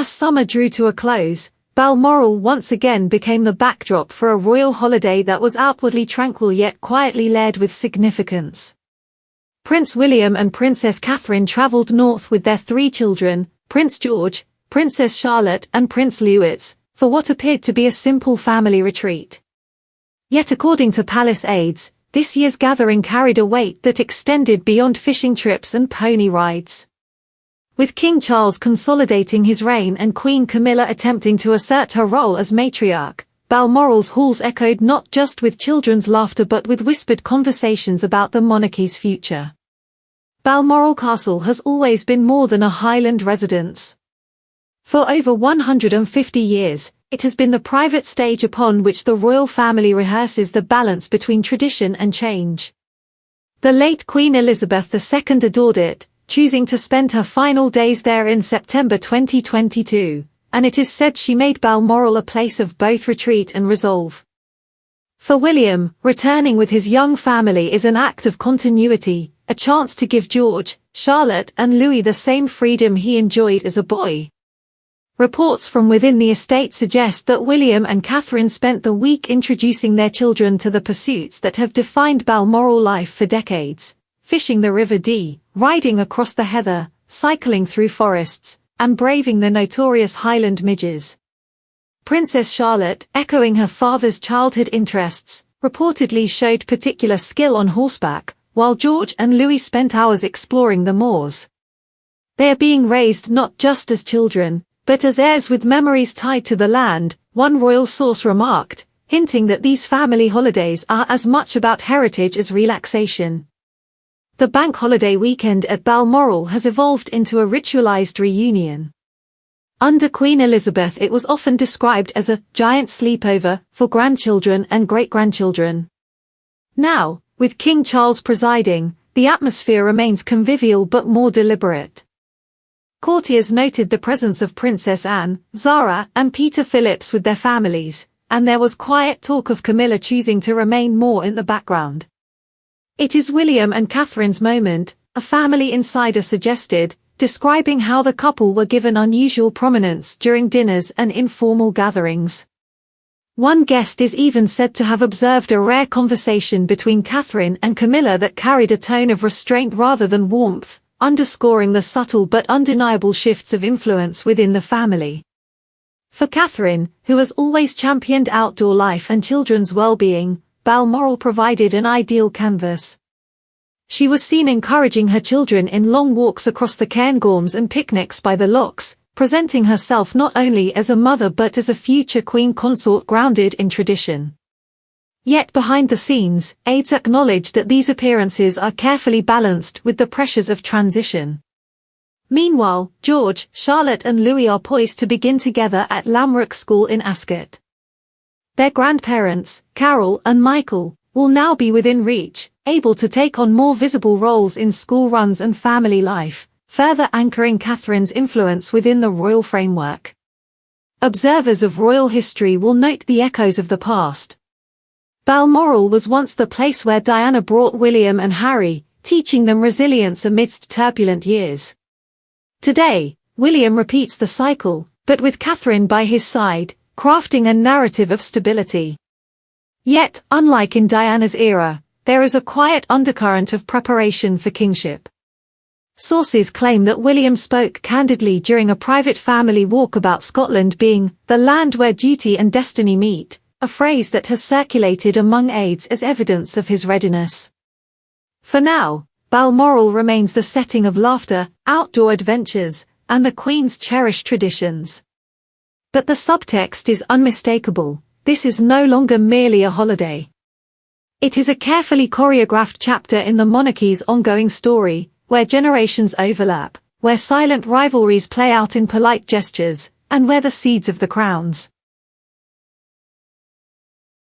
As summer drew to a close, Balmoral once again became the backdrop for a royal holiday that was outwardly tranquil yet quietly layered with significance. Prince William and Princess Catherine travelled north with their 3 children, Prince George, Princess Charlotte and Prince Louis, for what appeared to be a simple family retreat. Yet according to palace aides, this year's gathering carried a weight that extended beyond fishing trips and pony rides. With King Charles consolidating his reign and Queen Camilla attempting to assert her role as matriarch, Balmoral's halls echoed not just with children's laughter but with whispered conversations about the monarchy's future. Balmoral Castle has always been more than a Highland residence. For over 150 years, it has been the private stage upon which the royal family rehearses the balance between tradition and change. The late Queen Elizabeth II adored it, choosing to spend her final days there in September 2022, and it is said she made Balmoral a place of both retreat and resolve. For William, returning with his young family is an act of continuity, a chance to give George, Charlotte and Louis the same freedom he enjoyed as a boy. Reports from within the estate suggest that William and Catherine spent the week introducing their children to the pursuits that have defined Balmoral life for decades: fishing the River Dee, riding across the heather, cycling through forests, and braving the notorious Highland midges. Princess Charlotte, echoing her father's childhood interests, reportedly showed particular skill on horseback, while George and Louis spent hours exploring the moors. They are being raised not just as children, but as heirs with memories tied to the land, one royal source remarked, hinting that these family holidays are as much about heritage as relaxation. The bank holiday weekend at Balmoral has evolved into a ritualized reunion. Under Queen Elizabeth it was often described as a giant sleepover for grandchildren and great-grandchildren. Now, with King Charles presiding, the atmosphere remains convivial but more deliberate. Courtiers noted the presence of Princess Anne, Zara, and Peter Phillips with their families, and there was quiet talk of Camilla choosing to remain more in the background. "It is William and Catherine's moment," a family insider suggested, describing how the couple were given unusual prominence during dinners and informal gatherings. One guest is even said to have observed a rare conversation between Catherine and Camilla that carried a tone of restraint rather than warmth, underscoring the subtle but undeniable shifts of influence within the family. For Catherine, who has always championed outdoor life and children's well-being, Balmoral provided an ideal canvas. She was seen encouraging her children in long walks across the Cairngorms and picnics by the lochs, presenting herself not only as a mother but as a future queen consort grounded in tradition. Yet behind the scenes, aides acknowledge that these appearances are carefully balanced with the pressures of transition. Meanwhile, George, Charlotte and Louis are poised to begin together at Lamrock School in Ascot. Their grandparents, Carol and Michael, will now be within reach, able to take on more visible roles in school runs and family life, further anchoring Catherine's influence within the royal framework. Observers of royal history will note the echoes of the past. Balmoral was once the place where Diana brought William and Harry, teaching them resilience amidst turbulent years. Today, William repeats the cycle, but with Catherine by his side, crafting a narrative of stability. Yet, unlike in Diana's era, there is a quiet undercurrent of preparation for kingship. Sources claim that William spoke candidly during a private family walk about Scotland being the land where duty and destiny meet, a phrase that has circulated among aides as evidence of his readiness. For now, Balmoral remains the setting of laughter, outdoor adventures, and the Queen's cherished traditions. But the subtext is unmistakable: this is no longer merely a holiday. It is a carefully choreographed chapter in the monarchy's ongoing story, where generations overlap, where silent rivalries play out in polite gestures, and where the seeds of the crown's